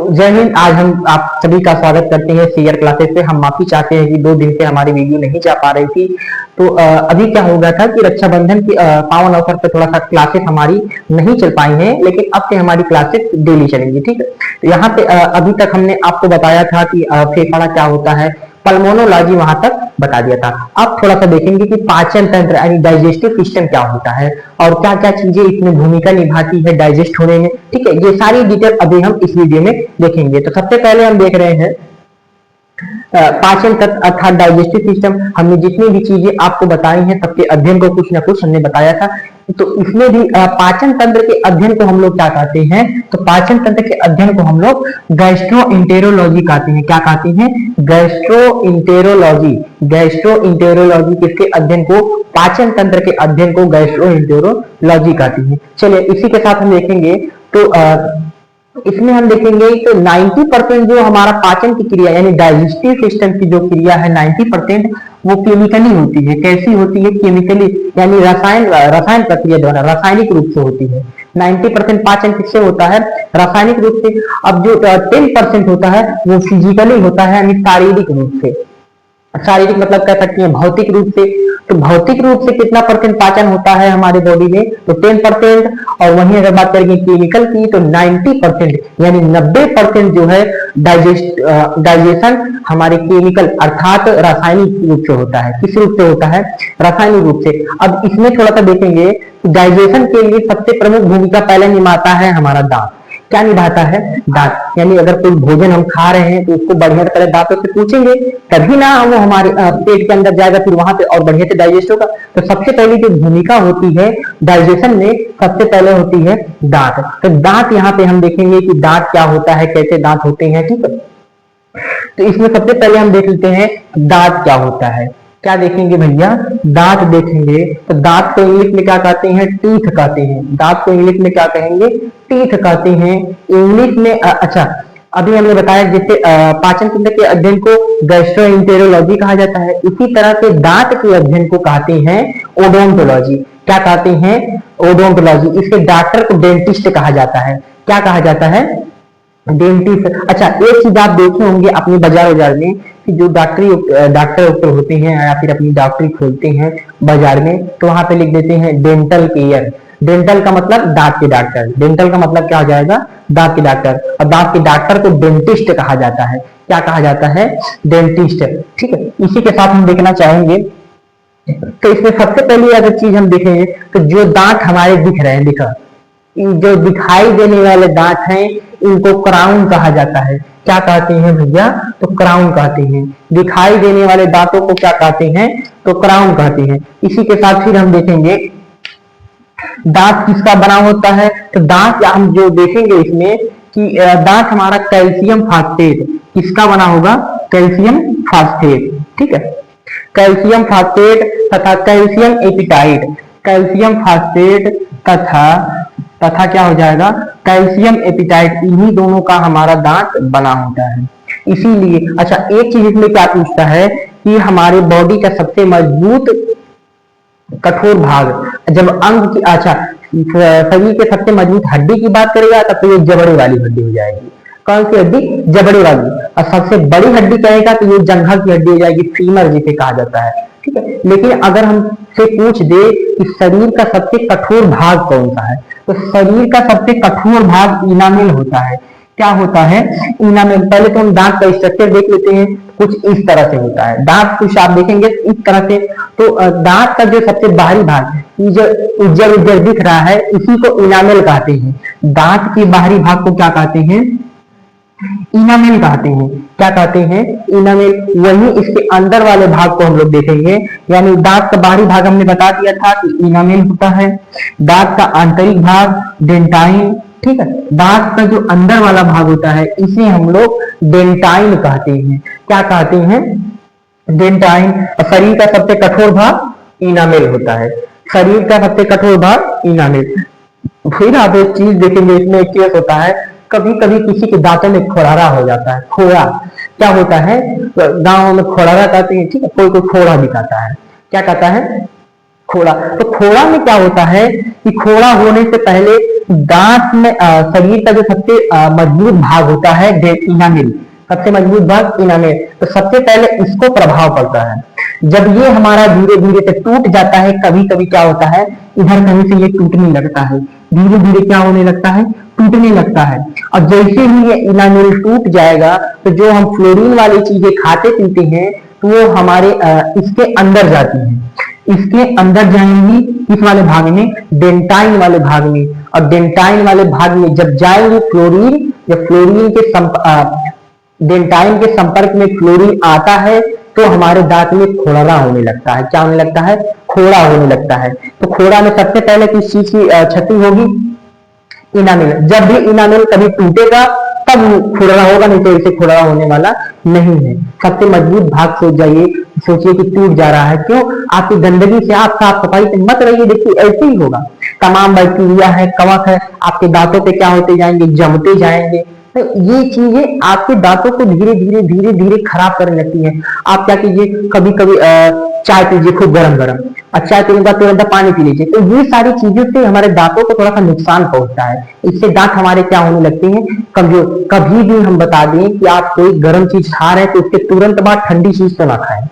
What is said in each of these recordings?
जय हिंद। आज हम आप सभी का स्वागत करते हैं सीआर क्लासेस पे। हम माफी चाहते हैं कि 2 दिन से हमारी वीडियो नहीं जा पा रही थी। तो अभी क्या हो गया था कि रक्षाबंधन की पावन अवसर पर थोड़ा सा क्लासेस हमारी नहीं चल पाई हैं, लेकिन अब से हमारी क्लासेस डेली चलेंगी। ठीक है, तो यहाँ पे अभी तक हमने आपको बताया था कि फेफड़ा क्या होता है, पल्मोनोलॉजी वहां तक बता दिया था। अब थोड़ा सा देखेंगे कि पाचन तंत्र यानी डाइजेस्टिव सिस्टम क्या होता है और क्या क्या चीजें इसमें भूमिका निभाती है डाइजेस्ट होने में। ठीक है, ये सारी डिटेल अभी हम इस वीडियो में देखेंगे। तो सबसे पहले हम देख रहे हैं पाचन तंत्र अर्थात डाइजेस्टिव सिस्टम। हमने जितनी भी चीजें आपको बताई हैं सबके अध्ययन को कुछ ना कुछ हमने बताया था। तो इसमें भी पाचन तंत्र के अध्ययन को हम लोग क्या कहते हैं, तो पाचन तंत्र के अध्ययन को हम लोग गैस्ट्रोइंटेरोलॉजी कहते हैं। क्या कहते हैं? गैस्ट्रोइंटेरोलॉजी। गैस्ट्रोइंटेरोलॉजी किसके अध्ययन को? पाचन तंत्र के अध्ययन को गैस्ट्रोइंटेरोलॉजी कहती है। चलिए इसी के साथ हम देखेंगे तो इसमें हम देखेंगे तो 90% जो हमारा पाचन की क्रिया यानी डाइजेस्टिव सिस्टम की जो क्रिया है 90% वो केमिकली होती है। कैसी होती है? केमिकली यानी रसायन प्रक्रिया द्वारा, रासायनिक रूप से होती है। 90% पाचन किससे होता है? रासायनिक रूप से। अब जो 10% होता है वो फिजिकली होता है यानी शारीरिक रूप से। शारीरिक मतलब कह सकते हैं भौतिक रूप से। तो भौतिक रूप से कितना परसेंट पाचन होता है हमारे बॉडी में? तो 10%। और वहीं अगर बात करेंगे केमिकल की तो 90% यानी 90% जो है डाइजेशन हमारे केमिकल अर्थात रासायनिक रूप से होता है। किस रूप से होता है? रासायनिक रूप से। अब इसमें थोड़ा सा देखेंगे डाइजेशन के लिए सबसे प्रमुख भूमिका पहले निभाता है हमारा दांत। क्या निभाता है? दांत। यानी अगर कोई भोजन हम खा रहे हैं तो उसको बढ़िया तरह दांतों से पूछेंगे तभी ना वो हमारे पेट के अंदर जाएगा, फिर वहां पे और बढ़िया से डाइजेस्ट होगा। तो सबसे पहली जो भूमिका होती है डाइजेशन में सबसे पहले होती है दांत। तो दांत यहाँ पे हम देखेंगे कि दांत क्या होता है, कैसे दांत होते हैं। ठीक है, तो इसमें सबसे पहले हम देख लेते हैं दांत क्या होता है। क्या देखेंगे भैया? दांत देखेंगे तो दांत को इंग्लिश में क्या कहते हैं? टीथ कहते हैं। दांत को इंग्लिश में क्या कहेंगे? टीथ कहते हैं इंग्लिश में। अच्छा, अभी हमने बताया जैसे पाचन तंत्र के अध्ययन को गैस्ट्रोइंटेरोलॉजी कहा जाता है, इसी तरह से दांत के अध्ययन को कहते हैं ओडोंटोलॉजी। क्या कहते हैं? ओडोंटोलॉजी। इसके डॉक्टर को डेंटिस्ट कहा जाता है। क्या कहा जाता है? डेंटिस्ट। अच्छा, एक चीज आप देखे होंगे अपने बाजार में कि जो डॉक्टर होते हैं या फिर अपनी डॉक्टरी खोलते हैं बाजार में तो वहां पे लिख देते हैं डेंटल केयर। डेंटल का मतलब दांत के डॉक्टर। डेंटल का मतलब क्या हो जाएगा? दांत के डॉक्टर। और दांत के डॉक्टर को डेंटिस्ट कहा जाता है। क्या कहा जाता है? डेंटिस्ट। ठीक है, इसी के साथ हम देखना चाहेंगे तो इसमें सबसे पहली अगर चीज हम देखें तो जो दांत हमारे दिख रहे हैं, दिखा जो दिखाई देने वाले दांत हैं इनको क्राउन कहा जाता है। क्या कहते हैं भैया? तो क्राउन कहते हैं। दिखाई देने वाले दांतों को क्या कहते हैं? तो क्राउन कहते हैं। इसी के साथ फिर हम देखेंगे दांत किसका बना होता है। तो दांत हम जो देखेंगे इसमें कि दांत हमारा कैल्शियम फास्फेट किसका बना होगा? Calcium phosphate. ठीक है, कैल्शियम फास्फेट तथा कैल्शियम एपिटाइट। कैल्शियम फास्फेट तथा क्या हो जाएगा? Calcium appetite. इन्हीं दोनों का हमारा दांत बना होता है। इसीलिए अच्छा, एक चीज इसमें क्या पूछता है कि हमारे बॉडी का सबसे मजबूत कठोर भाग जब अंग की, अच्छा शरीर के सबसे मजबूत हड्डी की बात करेगा तब तो ये जबड़े वाली हड्डी हो जाएगी। कौन सी हड्डी? जबड़े वाली। और सबसे बड़ी हड्डी कहेगा तो ये जंघा की हड्डी हो जाएगी, फीमर जिसे कहा जाता है। ठीक है, लेकिन अगर हमसे पूछ दे कि शरीर का सबसे कठोर भाग कौन सा है तो शरीर का सबसे कठोर भाग इनामेल होता है। क्या होता है? इनामेल। पहले तो हम दांत का स्ट्रक्चर देख लेते हैं, कुछ इस तरह से होता है। दांत कुछ आप देखेंगे इस तरह से। तो दांत का जो सबसे बाहरी भाग जो उज्जर दिख रहा है इसी को इनामेल कहते हैं। दांत के बाहरी भाग को क्या कहते हैं? इनामेल कहते हैं। क्या कहते हैं? इनामेल। वहीं इसके अंदर वाले भाग को हम लोग देखेंगे, यानी दांत का बाहरी भाग हमने बता दिया था कि इनामेल होता है। दांत का आंतरिक भाग डेंटाइन। ठीक है, दांत का जो अंदर वाला भाग होता है इसे हम लोग डेंटाइन कहते हैं। क्या कहते हैं? डेंटाइन। और शरीर का सबसे कठोर भाग इनामेल होता है। शरीर का सबसे कठोर भाग इनामेल। फिर आप एक चीज देखेंगे, इसमें एक केस होता है कभी कभी किसी के दांतों में खोड़ारा हो जाता है। खोड़ा क्या होता है? गांव में खोड़ारा कहते हैं। ठीक है, कोई कोई खोड़ा दिखाता है। क्या कहता है? खोड़ा। तो खोड़ा में क्या होता है कि खोड़ा होने से पहले दांत में शरीर का जो सबसे मजबूत भाग होता है इनामिल, सबसे मजबूत भाग इनामिल, तो सबसे पहले इसको प्रभाव पड़ता है। जब ये हमारा धीरे धीरे से टूट जाता है, कभी कभी क्या होता है इधर कहीं से ये टूटने लगता है, धीरे धीरे क्या होने लगता है, टूटने लगता है। और जैसे ही ये इनामिल टूट जाएगा तो जो हम फ्लोरीन वाली चीजें खाते पीते हैं तो वो हमारे इसके अंदर जाती हैं, इसके अंदर जाएंगी इस वाले भाग में, डेंटाइन वाले भाग में। और डेंटाइन वाले भाग में जब जाएंगे फ्लोरीन, जब फ्लोरीन के डेंटाइन के संपर्क में फ्लोरीन आता है तो हमारे दांत में खोड़ा होने लगता है। क्या होने लगता है, खोड़ा होने लगता है। तो खोड़ा में सबसे पहले किस चीज की क्षति होगी, इनामिल। जब भी इनामिल कभी टूटेगा तब खुरड़ा होगा, नहीं तो इसे खुरड़ा होने वाला नहीं है। सबसे मजबूत भाग सोच जाइए, सोचिए कि टूट जा रहा है, क्यों, आपकी गंदगी से, आप साफ सफाई से मत रहिए, देखिए ऐसे ही होगा। तमाम बैक्टीरिया है, कवक है, आपके दांतों पे क्या होते जाएंगे, जमते जाएंगे। तो ये चीजें आपके दांतों को धीरे धीरे धीरे धीरे खराब करने लगती है। आप क्या कीजिए, कभी कभी चाय पीजिए खूब गरम गरम, और चाय पीने के बाद तुरंत पानी पी लीजिए, तो ये सारी चीजों से हमारे दांतों को थोड़ा सा नुकसान पहुंचता है। इससे दांत हमारे क्या होने लगते हैं, कमजोर। कभी भी हम बता दें कि आप कोई गर्म चीज खा रहे हैं तो उसके तुरंत बाद ठंडी चीज तो ना खाएं,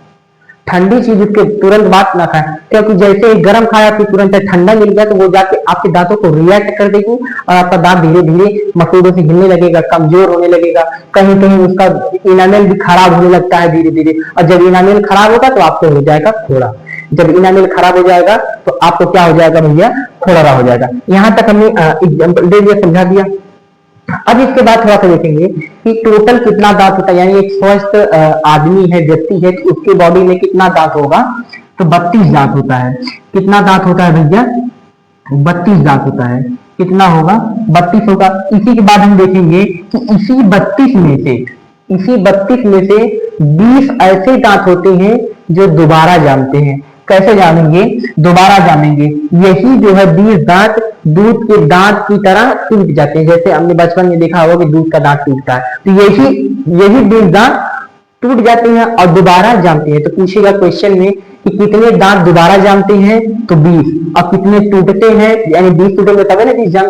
ठंडी चीज उसके तुरंत बाद ना खाएं, क्योंकि जैसे ही गर्म खाया फिर तुरंत ठंडा मिल गया तो वो जाके आपके दांतों को रिएक्ट कर देगी और आपका दांत धीरे धीरे मसूड़ों से हिलने लगेगा, कमजोर होने लगेगा, कहीं कहीं उसका इनामेल भी खराब होने लगता है धीरे धीरे। और जब इनामेल खराब होगा तो आपको हो जाएगा खोड़ा। जब इनामेल खराब हो जाएगा तो आपको क्या हो जाएगा भैया, खोड़ा हो जाएगा। यहां तक हमने एग्जाम्पल दे दिया, समझा दिया। अब इसके बाद थोड़ा सा देखेंगे कि टोटल कितना दांत होता है, यानी एक स्वस्थ आदमी है, व्यक्ति है, तो उसके बॉडी में कितना दांत होगा, तो 32 दांत होता है। कितना दांत होता है भैया, 32 दांत होता है। कितना होगा, 32 होगा। इसी के बाद हम देखेंगे कि इसी 32 में से 20 ऐसे दांत होते हैं जो दोबारा जमते हैं। कैसे जानेंगे, दोबारा जानेंगे। यही जो है 20 दांत दूध के दांत की तरह टूट जाते हैं। जैसे हमने बचपन में देखा होगा कि दूध का दांत टूटता है, तो यही 20 दांत टूट जाते हैं और दोबारा जमते हैं। तो पूछेगा क्वेश्चन में कि कितने दांत दोबारा जमते हैं, तो 20। और कितने टूटते हैं, यानी 20 टूटेंगे तब है ना 20 जम,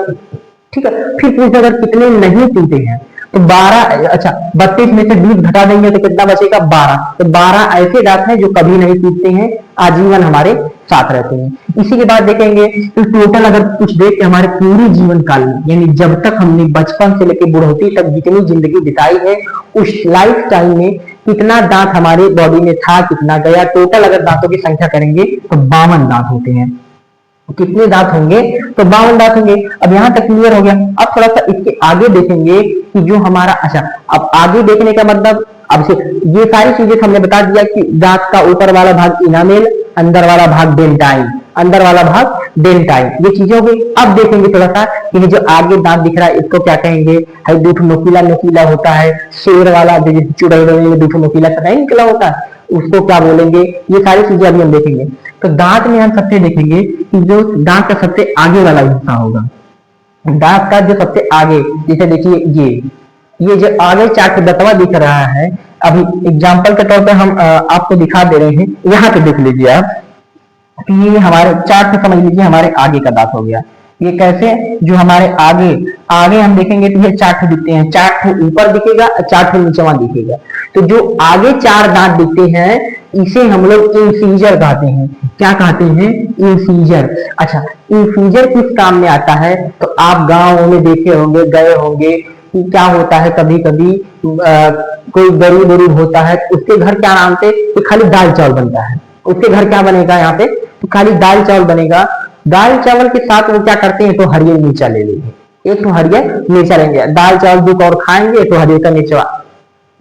ठीक है। फिर पूछेगा अगर कितने नहीं टूटे हैं, तो 12, अच्छा 32 में से 20 घटा देंगे तो कितना बचेगा, 12। तो 12 ऐसे दांत हैं जो कभी नहीं टूटते हैं, आजीवन हमारे साथ रहते हैं। इसी के बाद देखेंगे तो टोटल अगर कुछ देख के हमारे पूरे जीवन काल में, यानी जब तक हमने बचपन से लेकर बुढ़ौती तक जितनी जिंदगी बिताई है, उस लाइफ टाइम में कितना दांत हमारे बॉडी में था, कितना गया, टोटल अगर दांतों की संख्या करेंगे तो 52 दांत होते हैं। कितने दांत होंगे, तो 52 दांत होंगे। अब यहां तक क्लियर हो गया। अब थोड़ा सा इसके आगे देखेंगे कि जो हमारा, अच्छा अब आगे देखने का मतलब, अब से ये सारी चीजें हमने बता दिया कि दांत का ऊपर वाला भाग इनामेल, अंदर वाला भाग डेंटाइन, अंदर वाला भाग डेंटाइन, ये चीजें हो गई। अब देखेंगे थोड़ा सा कि जो आगे दांत दिख रहा है इसको क्या कहेंगे, दूठ नोकीला नोकीला होता है, शेर वाला जो चुड़ैल में दूठ नोकीला सा नहीं निकला होता है, उसको क्या बोलेंगे। ये सारी चीजें अभी हम देखेंगे। तो दांत में हम सबसे देखेंगे कि जो दांत का सबसे आगे वाला हिस्सा होगा, दांत का जो सबसे आगे, जैसे देखिए ये जो आगे चार दतवा दिख रहा है, अभी एग्जांपल के तौर पे हम आपको दिखा दे रहे हैं। यहाँ पे देख लीजिए आप कि ये हमारे चार्ट से समझ लीजिए हमारे आगे का दांत हो गया। ये कैसे, जो हमारे आगे हम देखेंगे तो ये 4 दिखते हैं, 4 ऊपर दिखेगा, 4 नीचे दिखेगा। तो जो आगे 4 दांत दिखते हैं इसे हम लोग इंसीजर कहते हैं। क्या कहते हैं, इंसीजर। अच्छा, इंसीजर किस काम में आता है, तो आप गांव में देखे होंगे, गए होंगे कि क्या होता है, कभी कभी कोई गरीब होता है, उसके घर क्या नाम से, तो खाली दाल चावल बनता है। उसके घर क्या बनेगा, यहाँ पे तो खाली दाल चावल बनेगा। दाल चावल के साथ वो क्या करते हैं, तो हरियर मिर्चा ले लेंगे, एक तो हरियर मिर्चा लेंगे, दाल चावल दूध और खाएंगे तो हरियर का मिर्चा,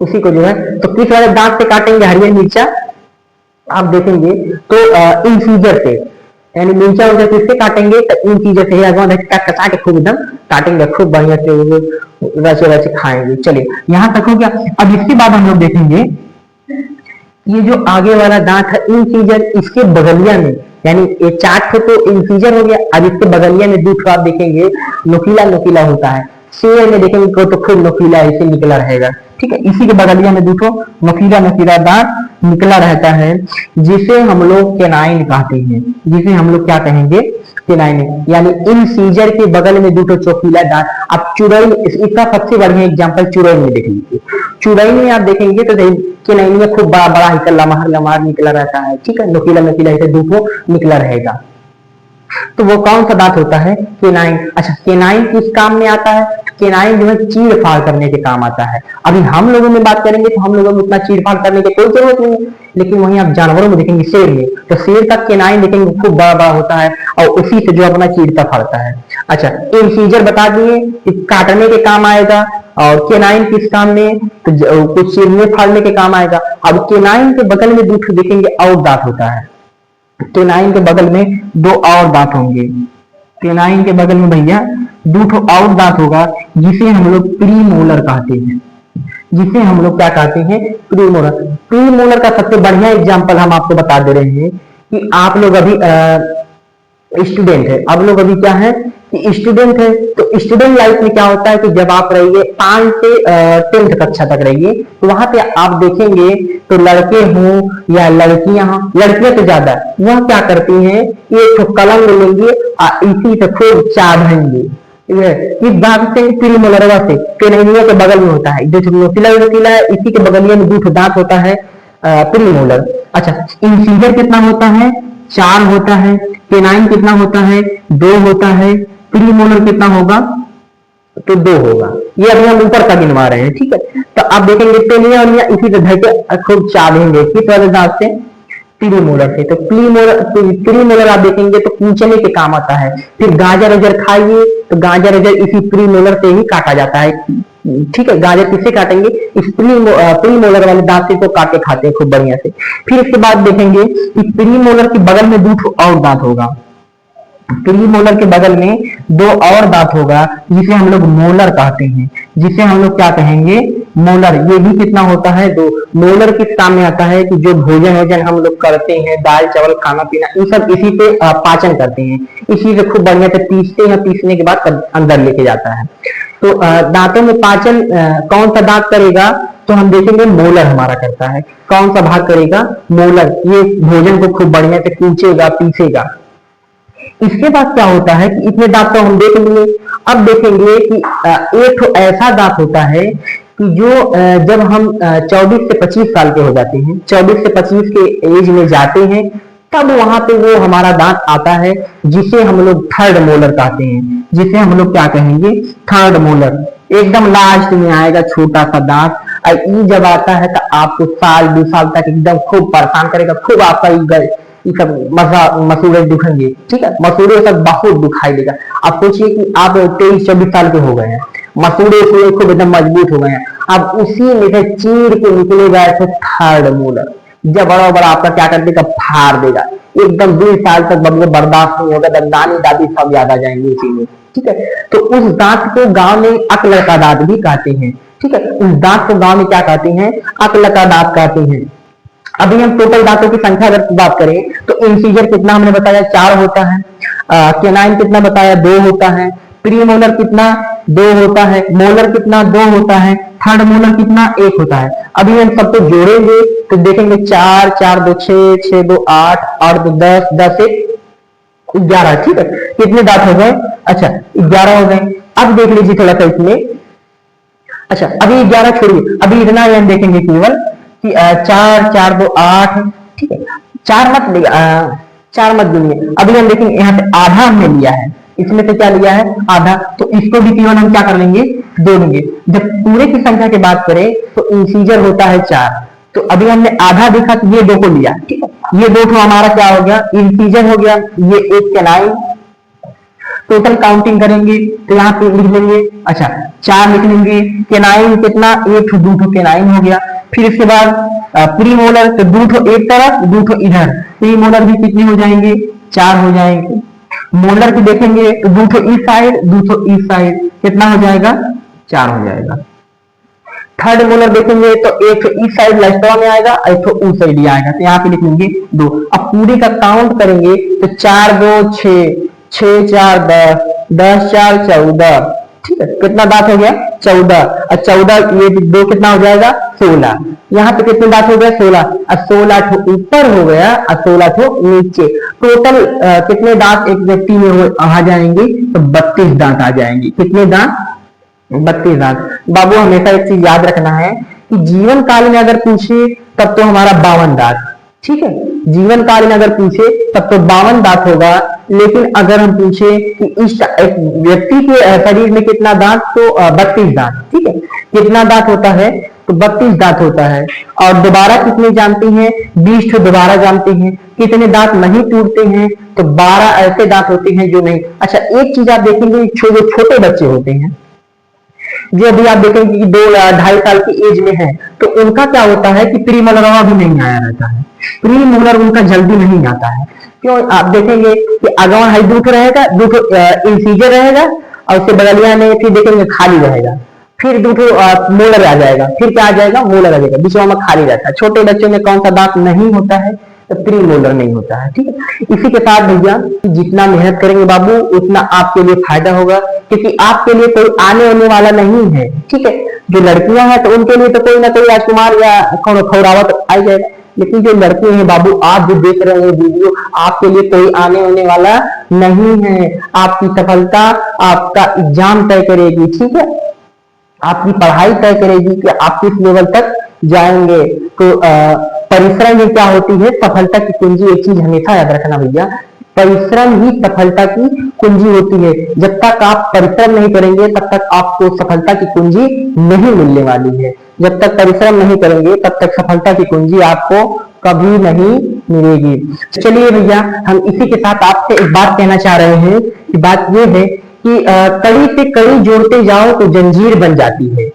उसी को जो है तो किस वाले दांत से काटेंगे हरियर मिर्चा, आप देखेंगे तो इंसीजर से, यानी मिर्चा वगैरह किससे काटेंगे, तो इंसीजर से कसा के खूब एकदम काटेंगे, खूब बढ़िया से रचे रचे खाएंगे। चलिए यहाँ तक हो गया। अब इसके बाद हम लोग देखेंगे ये जो आगे वाला दांत है इंसीजर, इसके बगलिया में, यानी ये 4 तो इंसीजर हो गया। अब इसके बगलिया में दूध आप देखेंगे नोकीला नोकीला होता है, शेर में देखेंगे तो खूब नोकीला ऐसे निकला रहेगा, ठीक है। इसी के बगलिया में दूठो नोकीला नोकीला दांत निकला रहता है, जिसे हम लोग कैनाइन कहते हैं, जिसे हम लोग क्या कहेंगे, केनाइन में, यानी इन सीजर के बगल में दो चौकीला दांत। आप चुड़ैल, इसका सबसे बढ़िया एग्जांपल चुड़ैल में देख लीजिए। चुड़ैल में आप देखेंगे तो केनाइन में खूब बड़ा बड़ा हिस्सा लमहर लमहर निकला रहता है, ठीक है, नुकीला नुकीला ऐसे दो निकला रहेगा। तो वो कौन सा दांत होता है? केनाइन। अच्छा, केनाइन किस काम में आता है? केनाइन जो है चीड़ फाड़ करने के काम आता है। अभी हम लोगों में बात करेंगे तो हम लोगों में उतना चीड़ फाड़ करने की कोई जरूरत नहीं है, लेकिन वहीं आप जानवरों में देखेंगे, शेर में, तो शेर का केनाइन देखेंगे खूब बड़ा बड़ा होता है और उसी से जो अपना चीरता फाड़ता है। अच्छा, इंसीजर बता दिए कि काटने के काम आएगा, और केनाइन किस काम में? तो कुछ चीरने फाड़ने के काम आएगा। अब केनाइन के बगल में दूसरे देखेंगे और दांत होता है। केनाइन के बगल में दो और दांत होंगे। केनाइन के बगल में भैया दो और दांत होगा, जिसे हम लोग प्रीमोलर कहते हैं। जिसे हम लोग क्या कहते हैं? प्रीमोलर। प्रीमोलर का सबसे बढ़िया एग्जांपल हम आपको बता दे रहे हैं कि आप लोग अभी स्टूडेंट है, आप लोग अभी क्या है कि स्टूडेंट है, तो स्टूडेंट लाइफ में क्या होता है कि जब आप रहिए 5 से 10th कक्षा तक रहिए, तो वहां पे आप देखेंगे तो लड़के हों या लड़कियां हों, लड़कियां तो ज्यादा, वह क्या करती हैं, एक तो कलम लेंगे और इसी से खूब चाटेंगे। इस दांत से प्रीमोलरवा से केनाइनिया के बगल में होता है, जो नुकीला है, इसी के बगलिया में दूध दांत होता है प्रीमोलर। अच्छा, इंसीजर कितना होता है? 4 होता है। केनाइन कितना होता है? 2 होता है। प्रीमोलर कितना होगा? तो 2 होगा। ये अभी हम ऊपर का गिनवा रहे हैं, ठीक है। तो आप देखेंगे पेनिया और इसी तरह के खूब चालेंगे किस वाले दांत से? प्रीमोलर से। तो प्रीमोलर आप देखेंगे तो कूचने के काम आता है। फिर गाजर अजर खाइए तो गाजर अजर इसी प्रीमोलर से ही काटा जाता है, ठीक है। गाजर किससे काटेंगे? इस प्रीमोलर वाले दांत से तो काट के खाते हैं खूब बढ़िया से। फिर इसके बाद देखेंगे कि प्रीमोलर के बगल में 2 और दांत होगा। प्रीमोलर के बगल में 2 और दांत होगा, जिसे हम लोग मोलर कहते हैं। जिसे हम लोग क्या कहेंगे? मोलर। ये भी कितना होता है? 2। मोलर किस काम में आता है कि जो भोजन वोजन हम लोग करते हैं, दाल चावल खाना पीना, ये सब इसी पे पाचन करते हैं, इसी से खूब बढ़िया से पीसते हैं, पीसने के बाद अंदर लेके जाता है। तो दांतों में पाचन कौन सा दांत करेगा? तो हम देखेंगे मोलर हमारा करता है। कौन सा भाग करेगा? मोलर। ये भोजन को खूब बढ़िया से कूचेगा, पीसेगा। इसके बाद क्या होता है कि इतने दांत तो हम देख लिए। अब देखेंगे कि एक तो ऐसा दांत होता है कि जो जब हम 24 से 25 साल के हो जाते हैं, 24 से 25 के एज में जाते हैं, तब वहां पे वो हमारा दांत आता है, जिसे हम लोग थर्ड मोलर कहते हैं। जिसे हम लोग क्या कहेंगे? Third molar. एकदम लास्ट में आएगा छोटा सा दांत। और ये जब आता है तो आपको साल 2 साल तक एकदम खूब परेशान करेगा, खूब आपका ये सब मसूड़े दुखेंगे, ठीक है। मसूड़े सब बहुत दुखाई देगा। आप सोचिए कि आप 23-24 साल के हो गए हैं, मसूड़े से खूब एकदम मजबूत हो गए हैं, अब उसी में से चीर के निकलेगा ऐसे थर्ड मोलर, जब बड़ा बड़ा आपका क्या कर देगा? फाड़ देगा। एकदम 2 साल तक बबुआ बर्दाश्त नहीं होगा, तब नानी दादी सब याद आ जाएंगे उसी में, ठीक है। तो उस दांत को गांव में अकल का दांत भी कहते हैं, ठीक है। उस दांत को गांव में क्या कहते हैं? अकल का दांत कहते हैं। अभी हम टोटल दांतों की संख्या अगर बात करें तो इंसीजर कितना हमने बताया? 4 होता है। केनाइन कितना बताया? 2 होता है। प्रीमोलर कितना? 2 होता है। मोलर कितना? 2 होता है। थर्ड मोलर कितना? 1 होता है। अभी हम सबको जोड़ेंगे तो देखेंगे 4 4 2 6 6 2 8 8 2 10 10 1 11, ठीक है। कितने दांत हो गए? अच्छा, 11 हो गए। अब देख लीजिए थोड़ा सा इसमें। अच्छा, अभी 11 छोड़िए, अभी इतना हम देखेंगे केवल कि 4 4 2 8, ठीक है। 4 मत गिनिए। अभी हम देखेंगे यहाँ पे आधा हमने लिया है, इसमें से क्या लिया है? आधा। तो इसको भी केवल हम क्या कर लेंगे? जोड़ेंगे। जब पूरे की संख्या की बात करें तो इंसीजर होता है 4, तो अभी हमने आधा देखा तो ये 2 को लिया, ठीक है। ये 2 हमारा क्या हो गया? इंसीजर हो गया। ये 1 केनाइन। टोटल काउंटिंग करेंगे तो यहाँ पे लिख लेंगे, अच्छा 4 लिख लेंगे। केनाइन कितना? 1 2 केनाइन हो गया। फिर इसके बाद प्रीमोलर, तो 2 एक तरफ 2 इधर, प्रीमोलर भी कितने हो जाएंगे? 4 हो जाएंगे। मोलर की देखेंगे तो 2 इस साइड 2 इस साइड, कितना हो जाएगा? 4 हो जाएगा। थर्ड मोलर देखेंगे तो 1 इस साइड लास्टवा में आएगा, 1 उस साइड ही आएगा, तो यहाँ पे लिख लेंगे 2। अब पूरी का काउंट करेंगे तो 4 2 6 6 4 10 10 4 14, ठीक है, कितना दांत हो गया 14, और 14 ये दो कितना हो जाएगा 16। यहाँ पे कितने दांत हो गया 16, और 16 ठो ऊपर हो गया और 16 ठो नीचे। टोटल कितने दांत एक व्यक्ति में आ जाएंगे, तो 32 दांत आ जाएंगे। कितने दांत 32 दांत। बाबू हमेशा एक चीज याद रखना है कि जीवन काल में अगर पूछे तब तो हमारा 52 दांत, ठीक है, जीवन काल में अगर पूछे तब तो 52 दांत होगा। लेकिन अगर हम पूछे कि इस एक व्यक्ति के शरीर में कितना दांत, तो 32 दांत, ठीक है, कितना दांत होता है, तो 32 दांत होता है। और दोबारा कितने जानते हैं, 20 ठो दोबारा जानते हैं। कितने दांत नहीं टूटते हैं, तो 12 ऐसे दांत होते हैं जो नहीं। अच्छा, एक चीज आप देखेंगे, जो छोटे बच्चे होते हैं, जो अभी आप देखेंगे कि 2-2.5 साल की एज में है, तो उनका क्या होता है कि प्री मोलरवा भी नहीं आया रहता है। प्री मोलर उनका जल्दी नहीं आता है। क्यों, आप देखेंगे कि अगवा हाई दूठ रहेगा, दूठ इंसीजर रहेगा, और उसके बगलिया में फिर देखेंगे खाली रहेगा, फिर दूठो मोलर आ जाएगा, फिर क्या आ जाएगा, मोलर आ जाएगा, बीच में खाली रहता है। छोटे बच्चों में कौन सा दांत नहीं होता है, तो प्री मोलर नहीं होता है, ठीक है। इसी के साथ भैया जितना मेहनत करेंगे बाबू उतना आपके लिए फायदा होगा, क्योंकि आपके लिए कोई आने होने वाला नहीं है, ठीक है। जो लड़कियां हैं तो उनके लिए तो कोई ना कोई राजकुमार या खौरावत आ जाएगा, लेकिन जो लड़के हैं बाबू, आप जो देख रहे हैं वीडियो, आपके लिए कोई आने होने वाला नहीं है। आपकी सफलता आपका एग्जाम तय करेगी, ठीक है, आपकी पढ़ाई तय करेगी कि आप किस लेवल तक जाएंगे। तो परिश्रम ही क्या होती है, सफलता की कुंजी। एक चीज हमेशा याद रखना भैया, परिश्रम ही सफलता की कुंजी होती है। जब तक आप परिश्रम नहीं करेंगे तब तक आपको सफलता की कुंजी नहीं मिलने वाली है। जब तक परिश्रम नहीं करेंगे तब तक सफलता की कुंजी आपको कभी नहीं मिलेगी। चलिए भैया, हम इसी के साथ आपसे एक बात कहना चाह रहे हैं कि बात ये है कि कड़ी से कड़ी जोड़ते जाओ तो जंजीर बन जाती है।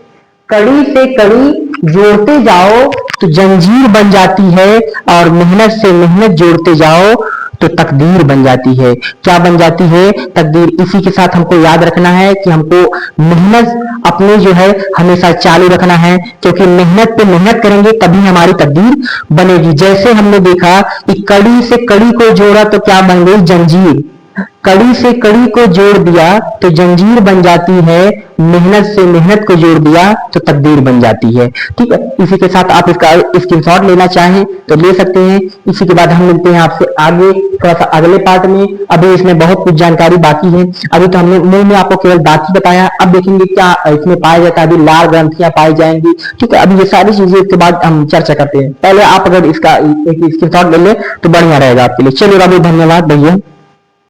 कड़ी से कड़ी जोड़ते जाओ तो जंजीर बन जाती है, और मेहनत से मेहनत जोड़ते जाओ तो तकदीर बन जाती है। क्या बन जाती है, तकदीर। इसी के साथ हमको याद रखना है कि हमको मेहनत अपनी जो है हमेशा चालू रखना है, क्योंकि मेहनत पे मेहनत करेंगे तभी हमारी तकदीर बनेगी। जैसे हमने देखा कि कड़ी से कड़ी को जोड़ा तो क्या बन गई, जंजीर। कड़ी से कड़ी को जोड़ दिया तो जंजीर बन जाती है, मेहनत से मेहनत को जोड़ दिया तो तकदीर बन जाती है, ठीक है। इसी के साथ आप इसका स्क्रीनशॉट लेना चाहें तो ले सकते हैं। इसी के बाद हम मिलते हैं आपसे आगे थोड़ा सा अगले पार्ट में। अभी इसमें बहुत कुछ जानकारी बाकी है। अभी तो हमने मुंह में आपको केवल दांत ही बताया, अब देखेंगे क्या इसमें पाया जाता है। अभी लाल ग्रंथियां पाई जाएंगी, ठीक है। अभी ये सारी चीजें इसके बाद हम चर्चा करते हैं। पहले आप अगर इसका एक स्क्रीनशॉट ले ले तो बढ़िया रहेगा आपके लिए। चलिए बाबू, धन्यवाद भैया।